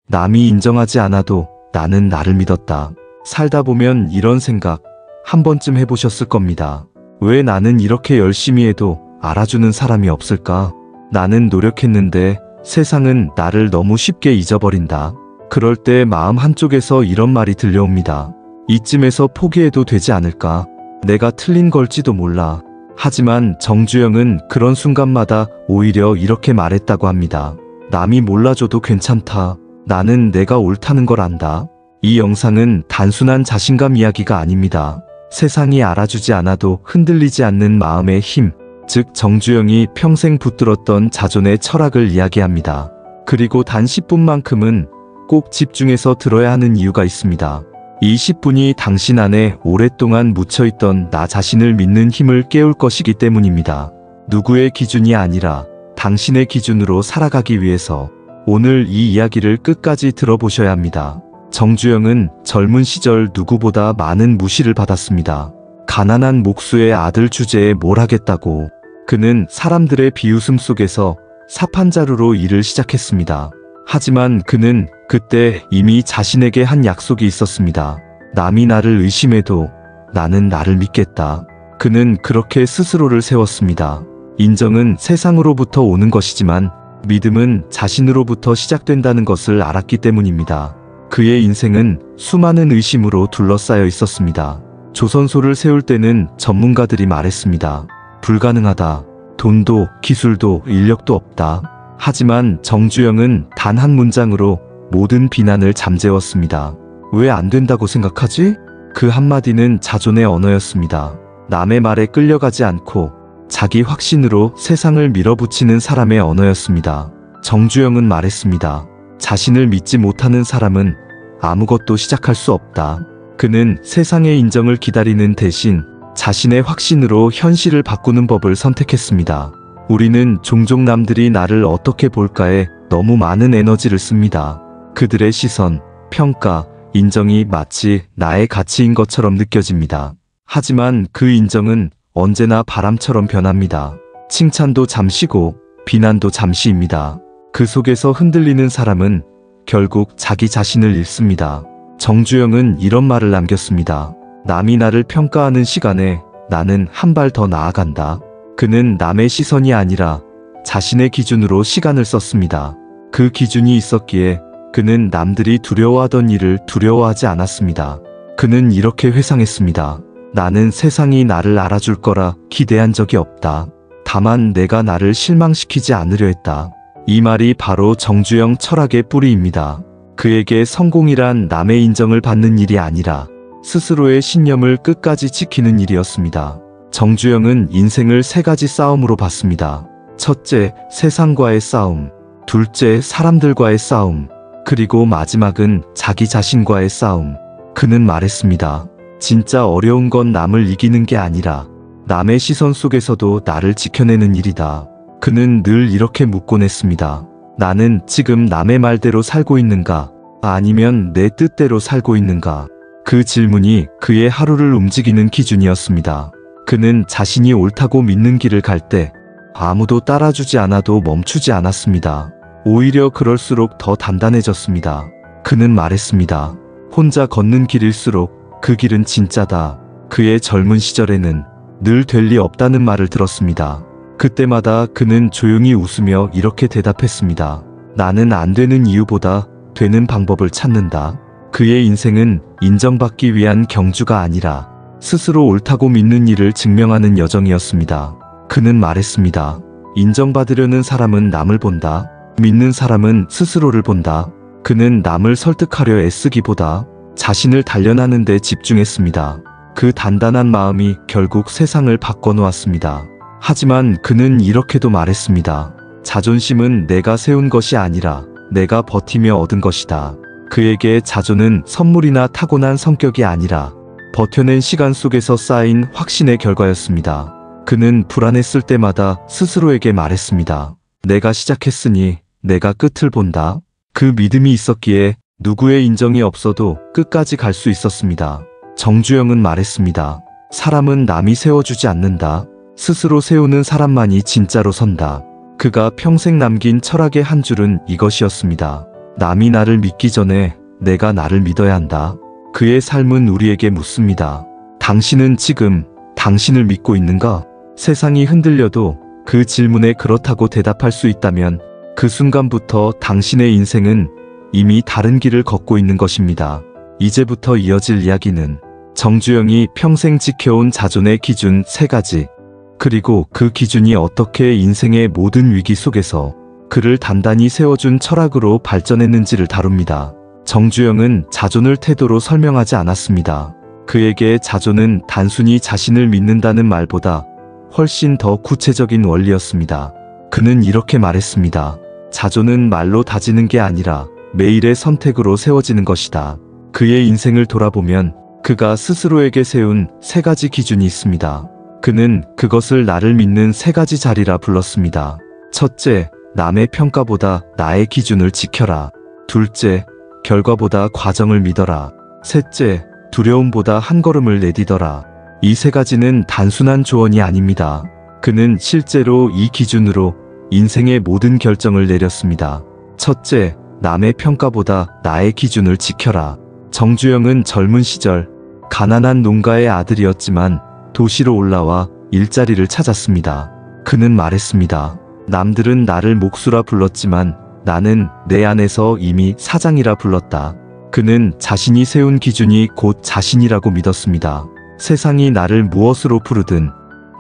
남이 인정하지 않아도 나는 나를 믿었다. 살다 보면 이런 생각 한 번쯤 해보셨을 겁니다. 왜 나는 이렇게 열심히 해도 알아주는 사람이 없을까? 나는 노력했는데 세상은 나를 너무 쉽게 잊어버린다. 그럴 때 마음 한쪽에서 이런 말이 들려옵니다. 이쯤에서 포기해도 되지 않을까? 내가 틀린 걸지도 몰라. 하지만 정주영은 그런 순간마다 오히려 이렇게 말했다고 합니다. 남이 몰라줘도 괜찮다. 나는 내가 옳다는 걸 안다. 이 영상은 단순한 자신감 이야기가 아닙니다. 세상이 알아주지 않아도 흔들리지 않는 마음의 힘, 즉 정주영이 평생 붙들었던 자존의 철학을 이야기합니다. 그리고 단 10분만큼은 꼭 집중해서 들어야 하는 이유가 있습니다. 이 10분이 당신 안에 오랫동안 묻혀있던 나 자신을 믿는 힘을 깨울 것이기 때문입니다. 누구의 기준이 아니라 당신의 기준으로 살아가기 위해서 오늘 이 이야기를 끝까지 들어보셔야 합니다. 정주영은 젊은 시절 누구보다 많은 무시를 받았습니다. 가난한 목수의 아들 주제에 뭘 하겠다고. 그는 사람들의 비웃음 속에서 사판자루로 일을 시작했습니다. 하지만 그는 그때 이미 자신에게 한 약속이 있었습니다. 남이 나를 의심해도 나는 나를 믿겠다. 그는 그렇게 스스로를 세웠습니다. 인정은 세상으로부터 오는 것이지만 믿음은 자신으로부터 시작된다는 것을 알았기 때문입니다. 그의 인생은 수많은 의심으로 둘러싸여 있었습니다. 조선소를 세울 때는 전문가들이 말했습니다. 불가능하다. 돈도 기술도 인력도 없다. 하지만 정주영은 단 한 문장으로 모든 비난을 잠재웠습니다. 왜 안 된다고 생각하지? 그 한마디는 자존의 언어였습니다. 남의 말에 끌려가지 않고 자기 확신으로 세상을 밀어붙이는 사람의 언어였습니다. 정주영은 말했습니다. 자신을 믿지 못하는 사람은 아무것도 시작할 수 없다. 그는 세상의 인정을 기다리는 대신 자신의 확신으로 현실을 바꾸는 법을 선택했습니다. 우리는 종종 남들이 나를 어떻게 볼까에 너무 많은 에너지를 씁니다. 그들의 시선, 평가, 인정이 마치 나의 가치인 것처럼 느껴집니다. 하지만 그 인정은 언제나 바람처럼 변합니다. 칭찬도 잠시고 비난도 잠시입니다. 그 속에서 흔들리는 사람은 결국 자기 자신을 잃습니다. 정주영은 이런 말을 남겼습니다. 남이 나를 평가하는 시간에 나는 한 발 더 나아간다. 그는 남의 시선이 아니라 자신의 기준으로 시간을 썼습니다. 그 기준이 있었기에 그는 남들이 두려워하던 일을 두려워하지 않았습니다. 그는 이렇게 회상했습니다. 나는 세상이 나를 알아줄 거라 기대한 적이 없다. 다만 내가 나를 실망시키지 않으려 했다. 이 말이 바로 정주영 철학의 뿌리입니다. 그에게 성공이란 남의 인정을 받는 일이 아니라 스스로의 신념을 끝까지 지키는 일이었습니다. 정주영은 인생을 세 가지 싸움으로 봤습니다. 첫째, 세상과의 싸움. 둘째, 사람들과의 싸움. 그리고 마지막은 자기 자신과의 싸움. 그는 말했습니다. 진짜 어려운 건 남을 이기는 게 아니라 남의 시선 속에서도 나를 지켜내는 일이다. 그는 늘 이렇게 묻곤 했습니다. 나는 지금 남의 말대로 살고 있는가? 아니면 내 뜻대로 살고 있는가? 그 질문이 그의 하루를 움직이는 기준이었습니다. 그는 자신이 옳다고 믿는 길을 갈 때 아무도 따라주지 않아도 멈추지 않았습니다. 오히려 그럴수록 더 단단해졌습니다. 그는 말했습니다. 혼자 걷는 길일수록 그 길은 진짜다. 그의 젊은 시절에는 늘 될 리 없다는 말을 들었습니다. 그때마다 그는 조용히 웃으며 이렇게 대답했습니다. 나는 안 되는 이유보다 되는 방법을 찾는다. 그의 인생은 인정받기 위한 경주가 아니라 스스로 옳다고 믿는 일을 증명하는 여정이었습니다. 그는 말했습니다. 인정받으려는 사람은 남을 본다. 믿는 사람은 스스로를 본다. 그는 남을 설득하려 애쓰기보다 자신을 단련하는 데 집중했습니다. 그 단단한 마음이 결국 세상을 바꿔놓았습니다. 하지만 그는 이렇게도 말했습니다. 자존심은 내가 세운 것이 아니라 내가 버티며 얻은 것이다. 그에게 자존은 선물이나 타고난 성격이 아니라 버텨낸 시간 속에서 쌓인 확신의 결과였습니다. 그는 불안했을 때마다 스스로에게 말했습니다. 내가 시작했으니 내가 끝을 본다. 그 믿음이 있었기에 누구의 인정이 없어도 끝까지 갈 수 있었습니다. 정주영은 말했습니다. 사람은 남이 세워주지 않는다. 스스로 세우는 사람만이 진짜로 선다. 그가 평생 남긴 철학의 한 줄은 이것이었습니다. 남이 나를 믿기 전에 내가 나를 믿어야 한다. 그의 삶은 우리에게 묻습니다. 당신은 지금 당신을 믿고 있는가? 세상이 흔들려도 그 질문에 그렇다고 대답할 수 있다면 그 순간부터 당신의 인생은 이미 다른 길을 걷고 있는 것입니다. 이제부터 이어질 이야기는 정주영이 평생 지켜온 자존의 기준 3가지, 그리고 그 기준이 어떻게 인생의 모든 위기 속에서 그를 단단히 세워준 철학으로 발전했는지를 다룹니다. 정주영은 자존을 태도로 설명하지 않았습니다. 그에게 자존은 단순히 자신을 믿는다는 말보다 훨씬 더 구체적인 원리였습니다. 그는 이렇게 말했습니다. 자존은 말로 다지는 게 아니라 매일의 선택으로 세워지는 것이다. 그의 인생을 돌아보면 그가 스스로에게 세운 3가지 기준이 있습니다. 그는 그것을 나를 믿는 3가지 자리라 불렀습니다. 첫째, 남의 평가보다 나의 기준을 지켜라. 둘째, 결과보다 과정을 믿어라. 셋째, 두려움보다 한 걸음을 내디뎌라. 이 3가지는 단순한 조언이 아닙니다. 그는 실제로 이 기준으로 인생의 모든 결정을 내렸습니다. 첫째, 남의 평가보다 나의 기준을 지켜라. 정주영은 젊은 시절 가난한 농가의 아들이었지만 도시로 올라와 일자리를 찾았습니다. 그는 말했습니다. 남들은 나를 목수라 불렀지만 나는 내 안에서 이미 사장이라 불렀다. 그는 자신이 세운 기준이 곧 자신이라고 믿었습니다. 세상이 나를 무엇으로 부르든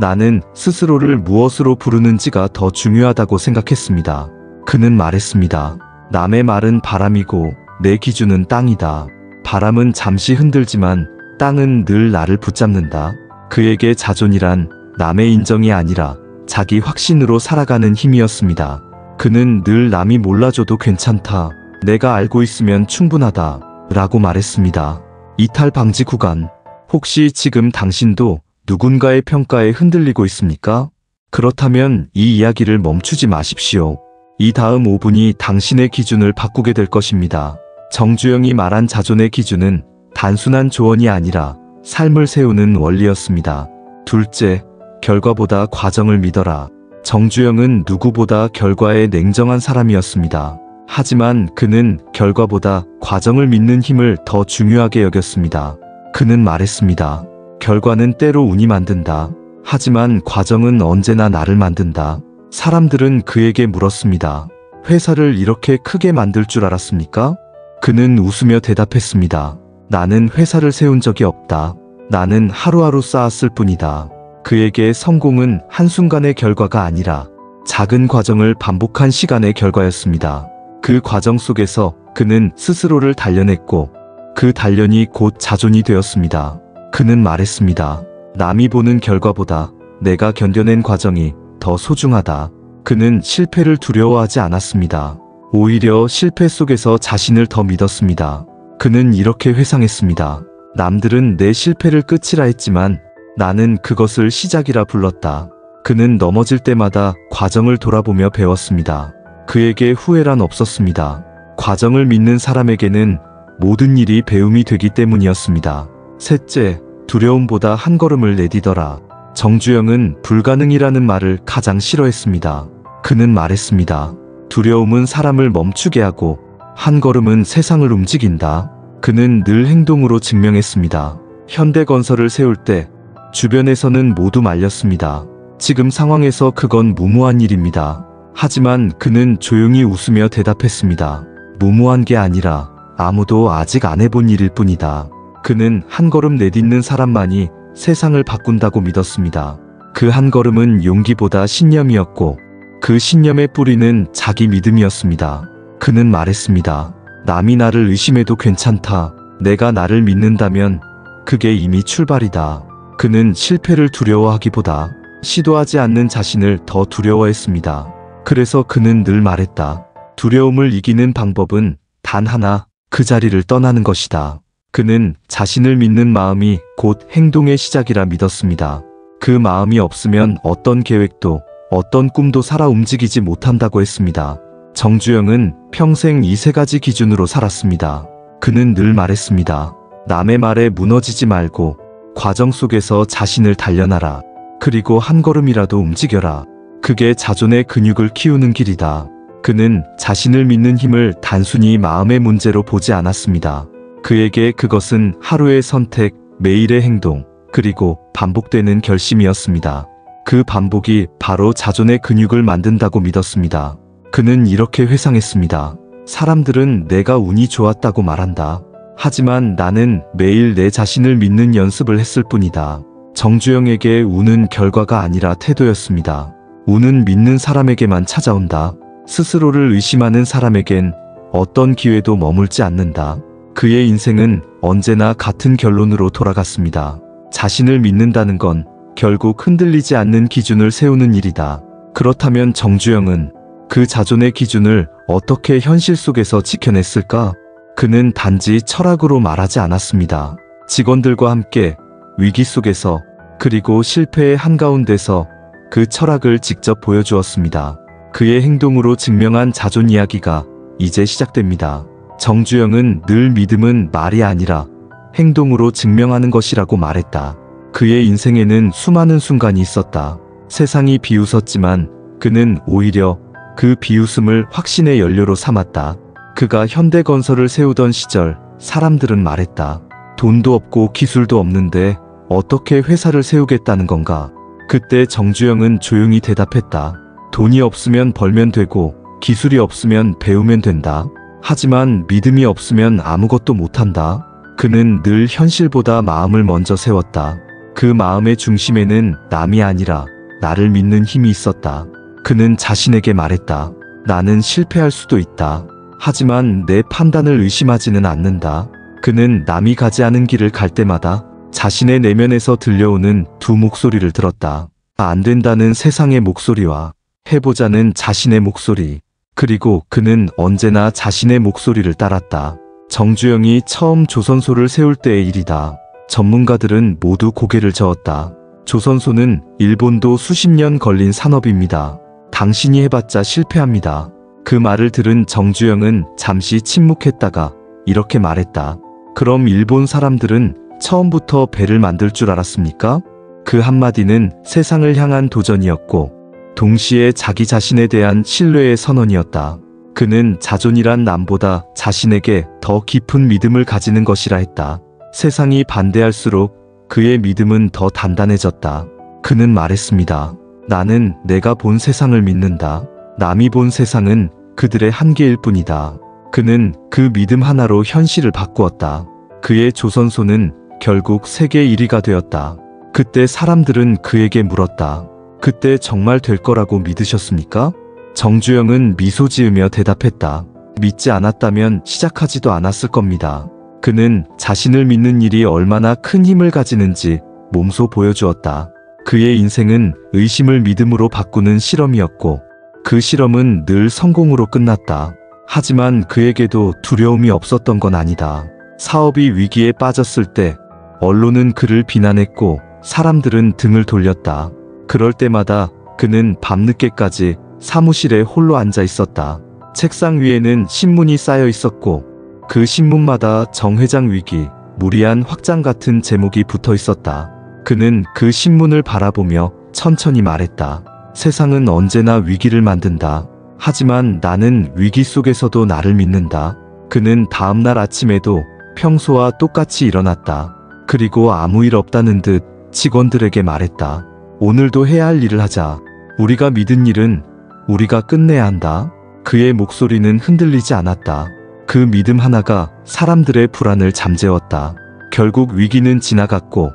나는 스스로를 무엇으로 부르는지가 더 중요하다고 생각했습니다. 그는 말했습니다. 남의 말은 바람이고 내 기준은 땅이다. 바람은 잠시 흔들지만 땅은 늘 나를 붙잡는다. 그에게 자존이란 남의 인정이 아니라 자기 확신으로 살아가는 힘이었습니다. 그는 늘 남이 몰라줘도 괜찮다. 내가 알고 있으면 충분하다. 라고 말했습니다. 이탈 방지 구간. 혹시 지금 당신도 누군가의 평가에 흔들리고 있습니까? 그렇다면 이 이야기를 멈추지 마십시오. 이 다음 5분이 당신의 기준을 바꾸게 될 것입니다. 정주영이 말한 자존의 기준은 단순한 조언이 아니라 삶을 세우는 원리였습니다. 둘째, 결과보다 과정을 믿어라. 정주영은 누구보다 결과에 냉정한 사람이었습니다. 하지만 그는 결과보다 과정을 믿는 힘을 더 중요하게 여겼습니다. 그는 말했습니다. 결과는 때로 운이 만든다. 하지만 과정은 언제나 나를 만든다. 사람들은 그에게 물었습니다. 회사를 이렇게 크게 만들 줄 알았습니까? 그는 웃으며 대답했습니다. 나는 회사를 세운 적이 없다. 나는 하루하루 쌓았을 뿐이다. 그에게 성공은 한순간의 결과가 아니라 작은 과정을 반복한 시간의 결과였습니다. 그 과정 속에서 그는 스스로를 단련했고 그 단련이 곧 자존이 되었습니다. 그는 말했습니다. 남이 보는 결과보다 내가 견뎌낸 과정이 더 소중하다. 그는 실패를 두려워하지 않았습니다. 오히려 실패 속에서 자신을 더 믿었습니다. 그는 이렇게 회상했습니다. 남들은 내 실패를 끝이라 했지만 나는 그것을 시작이라 불렀다. 그는 넘어질 때마다 과정을 돌아보며 배웠습니다. 그에게 후회란 없었습니다. 과정을 믿는 사람에게는 모든 일이 배움이 되기 때문이었습니다. 셋째, 두려움보다 한 걸음을 내디뎌라. 정주영은 불가능이라는 말을 가장 싫어했습니다. 그는 말했습니다. 두려움은 사람을 멈추게 하고 한 걸음은 세상을 움직인다. 그는 늘 행동으로 증명했습니다. 현대건설을 세울 때 주변에서는 모두 말렸습니다. 지금 상황에서 그건 무모한 일입니다. 하지만 그는 조용히 웃으며 대답했습니다. 무모한 게 아니라 아무도 아직 안 해본 일일 뿐이다. 그는 한 걸음 내딛는 사람만이 세상을 바꾼다고 믿었습니다. 그 한 걸음은 용기보다 신념이었고 그 신념의 뿌리는 자기 믿음이었습니다. 그는 말했습니다. 남이 나를 의심해도 괜찮다. 내가 나를 믿는다면 그게 이미 출발이다. 그는 실패를 두려워하기보다 시도하지 않는 자신을 더 두려워했습니다. 그래서 그는 늘 말했다. 두려움을 이기는 방법은 단 하나, 그 자리를 떠나는 것이다. 그는 자신을 믿는 마음이 곧 행동의 시작이라 믿었습니다. 그 마음이 없으면 어떤 계획도 어떤 꿈도 살아 움직이지 못한다고 했습니다. 정주영은 평생 이 3가지 기준으로 살았습니다. 그는 늘 말했습니다. 남의 말에 무너지지 말고 과정 속에서 자신을 단련하라. 그리고 한 걸음이라도 움직여라. 그게 자존의 근육을 키우는 길이다. 그는 자신을 믿는 힘을 단순히 마음의 문제로 보지 않았습니다. 그에게 그것은 하루의 선택, 매일의 행동, 그리고 반복되는 결심이었습니다. 그 반복이 바로 자존의 근육을 만든다고 믿었습니다. 그는 이렇게 회상했습니다. 사람들은 내가 운이 좋았다고 말한다. 하지만 나는 매일 내 자신을 믿는 연습을 했을 뿐이다. 정주영에게 운은 결과가 아니라 태도였습니다. 운은 믿는 사람에게만 찾아온다. 스스로를 의심하는 사람에겐 어떤 기회도 머물지 않는다. 그의 인생은 언제나 같은 결론으로 돌아갔습니다. 자신을 믿는다는 건 결국 흔들리지 않는 기준을 세우는 일이다. 그렇다면 정주영은 그 자존의 기준을 어떻게 현실 속에서 지켜냈을까? 그는 단지 철학으로 말하지 않았습니다. 직원들과 함께 위기 속에서 그리고 실패의 한가운데서 그 철학을 직접 보여주었습니다. 그의 행동으로 증명한 자존 이야기가 이제 시작됩니다. 정주영은 늘 믿음은 말이 아니라 행동으로 증명하는 것이라고 말했다. 그의 인생에는 수많은 순간이 있었다. 세상이 비웃었지만 그는 오히려 그 비웃음을 확신의 연료로 삼았다. 그가 현대건설을 세우던 시절 사람들은 말했다. 돈도 없고 기술도 없는데 어떻게 회사를 세우겠다는 건가? 그때 정주영은 조용히 대답했다. 돈이 없으면 벌면 되고 기술이 없으면 배우면 된다. 하지만 믿음이 없으면 아무것도 못한다. 그는 늘 현실보다 마음을 먼저 세웠다. 그 마음의 중심에는 남이 아니라 나를 믿는 힘이 있었다. 그는 자신에게 말했다. 나는 실패할 수도 있다. 하지만 내 판단을 의심하지는 않는다. 그는 남이 가지 않은 길을 갈 때마다 자신의 내면에서 들려오는 두 목소리를 들었다. 안 된다는 세상의 목소리와 해보자는 자신의 목소리. 그리고 그는 언제나 자신의 목소리를 따랐다. 정주영이 처음 조선소를 세울 때의 일이다. 전문가들은 모두 고개를 저었다. 조선소는 일본도 수십 년 걸린 산업입니다. 당신이 해봤자 실패합니다. 그 말을 들은 정주영은 잠시 침묵했다가 이렇게 말했다. 그럼 일본 사람들은 처음부터 배를 만들 줄 알았습니까? 그 한마디는 세상을 향한 도전이었고 동시에 자기 자신에 대한 신뢰의 선언이었다. 그는 자존이란 남보다 자신에게 더 깊은 믿음을 가지는 것이라 했다. 세상이 반대할수록 그의 믿음은 더 단단해졌다. 그는 말했습니다. 나는 내가 본 세상을 믿는다. 남이 본 세상은 그들의 한계일 뿐이다. 그는 그 믿음 하나로 현실을 바꾸었다. 그의 조선소는 결국 세계 1위가 되었다. 그때 사람들은 그에게 물었다. 그때 정말 될 거라고 믿으셨습니까? 정주영은 미소 지으며 대답했다. 믿지 않았다면 시작하지도 않았을 겁니다. 그는 자신을 믿는 일이 얼마나 큰 힘을 가지는지 몸소 보여주었다. 그의 인생은 의심을 믿음으로 바꾸는 실험이었고 그 실험은 늘 성공으로 끝났다. 하지만 그에게도 두려움이 없었던 건 아니다. 사업이 위기에 빠졌을 때 언론은 그를 비난했고 사람들은 등을 돌렸다. 그럴 때마다 그는 밤늦게까지 사무실에 홀로 앉아 있었다. 책상 위에는 신문이 쌓여 있었고 그 신문마다 정회장 위기, 무리한 확장 같은 제목이 붙어 있었다. 그는 그 신문을 바라보며 천천히 말했다. 세상은 언제나 위기를 만든다. 하지만 나는 위기 속에서도 나를 믿는다. 그는 다음날 아침에도 평소와 똑같이 일어났다. 그리고 아무 일 없다는 듯 직원들에게 말했다. 오늘도 해야 할 일을 하자. 우리가 믿은 일은 우리가 끝내야 한다. 그의 목소리는 흔들리지 않았다. 그 믿음 하나가 사람들의 불안을 잠재웠다. 결국 위기는 지나갔고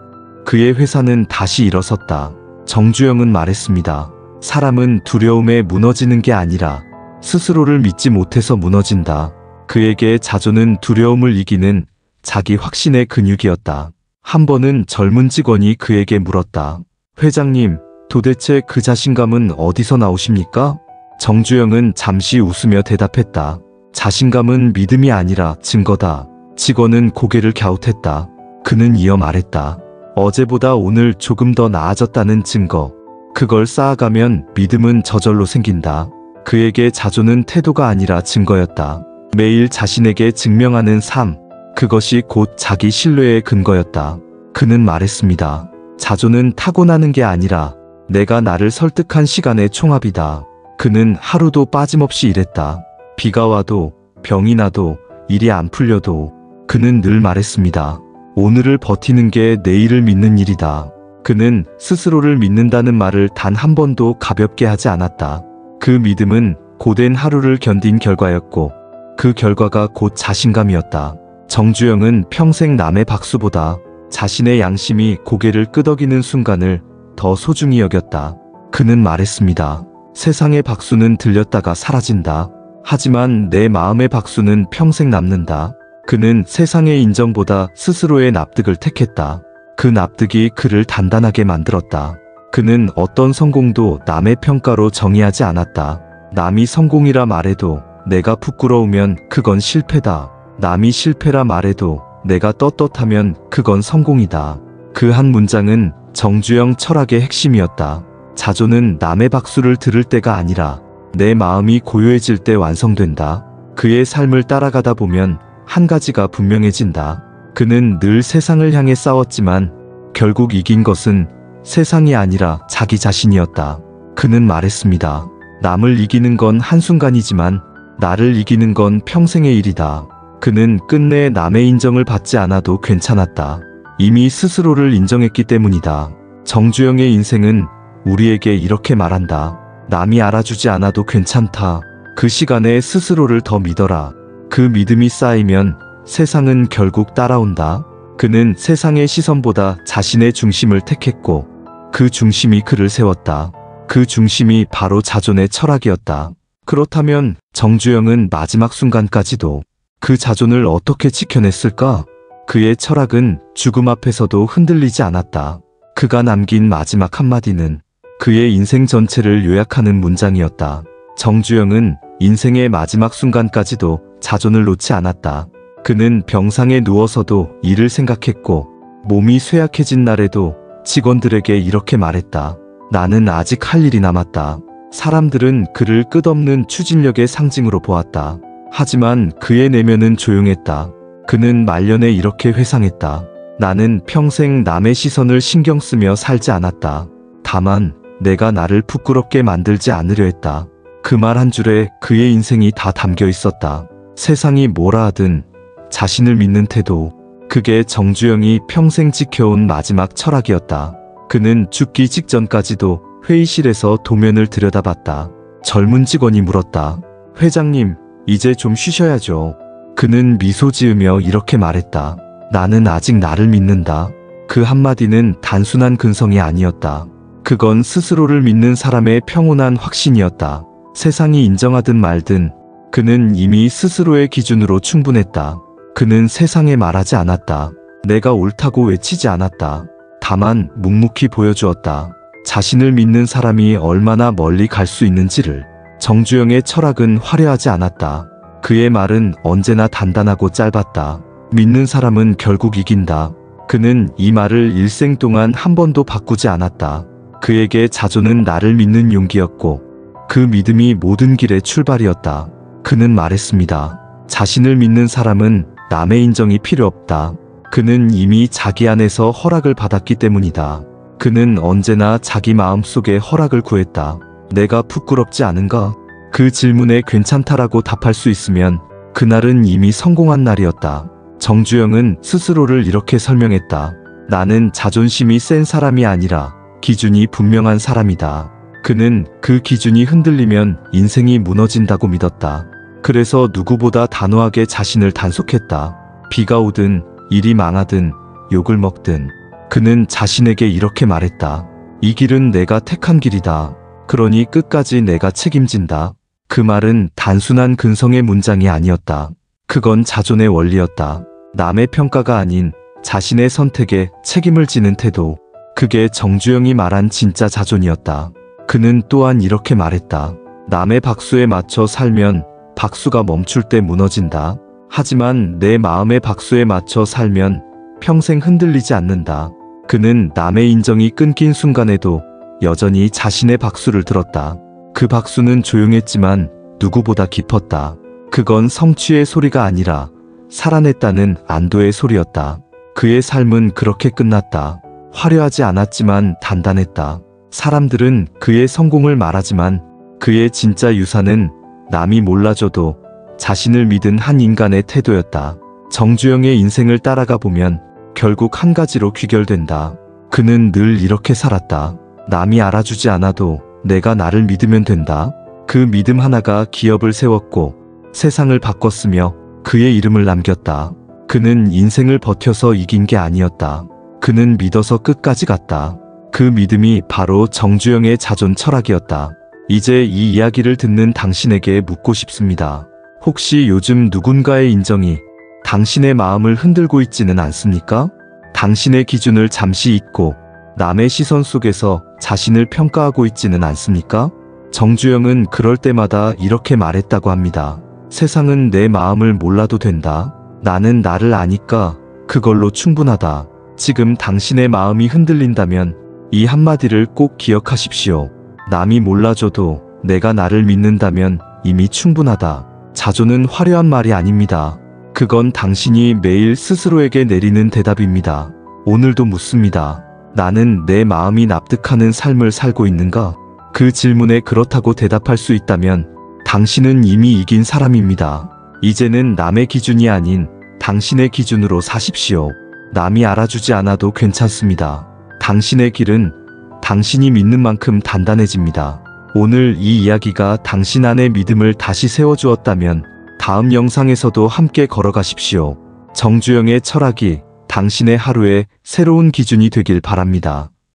그의 회사는 다시 일어섰다. 정주영은 말했습니다. 사람은 두려움에 무너지는 게 아니라 스스로를 믿지 못해서 무너진다. 그에게 자존은 두려움을 이기는 자기 확신의 근육이었다. 한 번은 젊은 직원이 그에게 물었다. 회장님, 도대체 그 자신감은 어디서 나오십니까? 정주영은 잠시 웃으며 대답했다. 자신감은 믿음이 아니라 증거다. 직원은 고개를 갸웃했다. 그는 이어 말했다. 어제보다 오늘 조금 더 나아졌다는 증거. 그걸 쌓아가면 믿음은 저절로 생긴다. 그에게 자존은 태도가 아니라 증거였다. 매일 자신에게 증명하는 삶. 그것이 곧 자기 신뢰의 근거였다. 그는 말했습니다. 자존은 타고나는 게 아니라 내가 나를 설득한 시간의 총합이다. 그는 하루도 빠짐없이 일했다. 비가 와도 병이 나도 일이 안 풀려도 그는 늘 말했습니다. 오늘을 버티는 게 내일을 믿는 일이다. 그는 스스로를 믿는다는 말을 단 한 번도 가볍게 하지 않았다. 그 믿음은 고된 하루를 견딘 결과였고 그 결과가 곧 자신감이었다. 정주영은 평생 남의 박수보다 자신의 양심이 고개를 끄덕이는 순간을 더 소중히 여겼다. 그는 말했습니다. 세상의 박수는 들렸다가 사라진다. 하지만 내 마음의 박수는 평생 남는다. 그는 세상의 인정보다 스스로의 납득을 택했다. 그 납득이 그를 단단하게 만들었다. 그는 어떤 성공도 남의 평가로 정의하지 않았다. 남이 성공이라 말해도 내가 부끄러우면 그건 실패다. 남이 실패라 말해도 내가 떳떳하면 그건 성공이다. 그 한 문장은 정주영 철학의 핵심이었다. 자존은 남의 박수를 들을 때가 아니라 내 마음이 고요해질 때 완성된다. 그의 삶을 따라가다 보면 한 가지가 분명해진다. 그는 늘 세상을 향해 싸웠지만 결국 이긴 것은 세상이 아니라 자기 자신이었다. 그는 말했습니다. 남을 이기는 건 한순간이지만 나를 이기는 건 평생의 일이다. 그는 끝내 남의 인정을 받지 않아도 괜찮았다. 이미 스스로를 인정했기 때문이다. 정주영의 인생은 우리에게 이렇게 말한다. 남이 알아주지 않아도 괜찮다. 그 시간에 스스로를 더 믿어라. 그 믿음이 쌓이면 세상은 결국 따라온다. 그는 세상의 시선보다 자신의 중심을 택했고 그 중심이 그를 세웠다. 그 중심이 바로 자존의 철학이었다. 그렇다면 정주영은 마지막 순간까지도 그 자존을 어떻게 지켜냈을까? 그의 철학은 죽음 앞에서도 흔들리지 않았다. 그가 남긴 마지막 한마디는 그의 인생 전체를 요약하는 문장이었다. 정주영은 인생의 마지막 순간까지도 자존을 놓지 않았다. 그는 병상에 누워서도 일을 생각했고 몸이 쇠약해진 날에도 직원들에게 이렇게 말했다. 나는 아직 할 일이 남았다. 사람들은 그를 끝없는 추진력의 상징으로 보았다. 하지만 그의 내면은 조용했다. 그는 말년에 이렇게 회상했다. 나는 평생 남의 시선을 신경 쓰며 살지 않았다. 다만 내가 나를 부끄럽게 만들지 않으려 했다. 그 말 한 줄에 그의 인생이 다 담겨 있었다. 세상이 뭐라 하든 자신을 믿는 태도. 그게 정주영이 평생 지켜온 마지막 철학이었다. 그는 죽기 직전까지도 회의실에서 도면을 들여다봤다. 젊은 직원이 물었다. 회장님, 이제 좀 쉬셔야죠. 그는 미소 지으며 이렇게 말했다. 나는 아직 나를 믿는다. 그 한마디는 단순한 근성이 아니었다. 그건 스스로를 믿는 사람의 평온한 확신이었다. 세상이 인정하든 말든 그는 이미 스스로의 기준으로 충분했다. 그는 세상에 말하지 않았다. 내가 옳다고 외치지 않았다. 다만 묵묵히 보여주었다. 자신을 믿는 사람이 얼마나 멀리 갈 수 있는지를. 정주영의 철학은 화려하지 않았다. 그의 말은 언제나 단단하고 짧았다. 믿는 사람은 결국 이긴다. 그는 이 말을 일생 동안 한 번도 바꾸지 않았다. 그에게 자존은 나를 믿는 용기였고 그 믿음이 모든 길의 출발이었다. 그는 말했습니다. 자신을 믿는 사람은 남의 인정이 필요 없다. 그는 이미 자기 안에서 허락을 받았기 때문이다. 그는 언제나 자기 마음속에 허락을 구했다. 내가 부끄럽지 않은가? 그 질문에 괜찮다라고 답할 수 있으면 그날은 이미 성공한 날이었다. 정주영은 스스로를 이렇게 설명했다. 나는 자존심이 센 사람이 아니라 기준이 분명한 사람이다. 그는 그 기준이 흔들리면 인생이 무너진다고 믿었다. 그래서 누구보다 단호하게 자신을 단속했다. 비가 오든 일이 망하든 욕을 먹든 그는 자신에게 이렇게 말했다. 이 길은 내가 택한 길이다. 그러니 끝까지 내가 책임진다. 그 말은 단순한 근성의 문장이 아니었다. 그건 자존의 원리였다. 남의 평가가 아닌 자신의 선택에 책임을 지는 태도. 그게 정주영이 말한 진짜 자존이었다. 그는 또한 이렇게 말했다. 남의 박수에 맞춰 살면 박수가 멈출 때 무너진다. 하지만 내 마음의 박수에 맞춰 살면 평생 흔들리지 않는다. 그는 남의 인정이 끊긴 순간에도 여전히 자신의 박수를 들었다. 그 박수는 조용했지만 누구보다 깊었다. 그건 성취의 소리가 아니라 살아냈다는 안도의 소리였다. 그의 삶은 그렇게 끝났다. 화려하지 않았지만 단단했다. 사람들은 그의 성공을 말하지만 그의 진짜 유산은 남이 몰라줘도 자신을 믿은 한 인간의 태도였다. 정주영의 인생을 따라가 보면 결국 한 가지로 귀결된다. 그는 늘 이렇게 살았다. 남이 알아주지 않아도 내가 나를 믿으면 된다. 그 믿음 하나가 기업을 세웠고 세상을 바꿨으며 그의 이름을 남겼다. 그는 인생을 버텨서 이긴 게 아니었다. 그는 믿어서 끝까지 갔다. 그 믿음이 바로 정주영의 자존 철학이었다. 이제 이 이야기를 듣는 당신에게 묻고 싶습니다. 혹시 요즘 누군가의 인정이 당신의 마음을 흔들고 있지는 않습니까? 당신의 기준을 잠시 잊고 남의 시선 속에서 자신을 평가하고 있지는 않습니까? 정주영은 그럴 때마다 이렇게 말했다고 합니다. 세상은 내 마음을 몰라도 된다. 나는 나를 아니까 그걸로 충분하다. 지금 당신의 마음이 흔들린다면 이 한마디를 꼭 기억하십시오. 남이 몰라줘도 내가 나를 믿는다면 이미 충분하다. 자존은 화려한 말이 아닙니다. 그건 당신이 매일 스스로에게 내리는 대답입니다. 오늘도 묻습니다. 나는 내 마음이 납득하는 삶을 살고 있는가? 그 질문에 그렇다고 대답할 수 있다면 당신은 이미 이긴 사람입니다. 이제는 남의 기준이 아닌 당신의 기준으로 사십시오. 남이 알아주지 않아도 괜찮습니다. 당신의 길은 당신이 믿는 만큼 단단해집니다. 오늘 이 이야기가 당신 안의 믿음을 다시 세워주었다면 다음 영상에서도 함께 걸어가십시오. 정주영의 철학이 당신의 하루에 새로운 기준이 되길 바랍니다.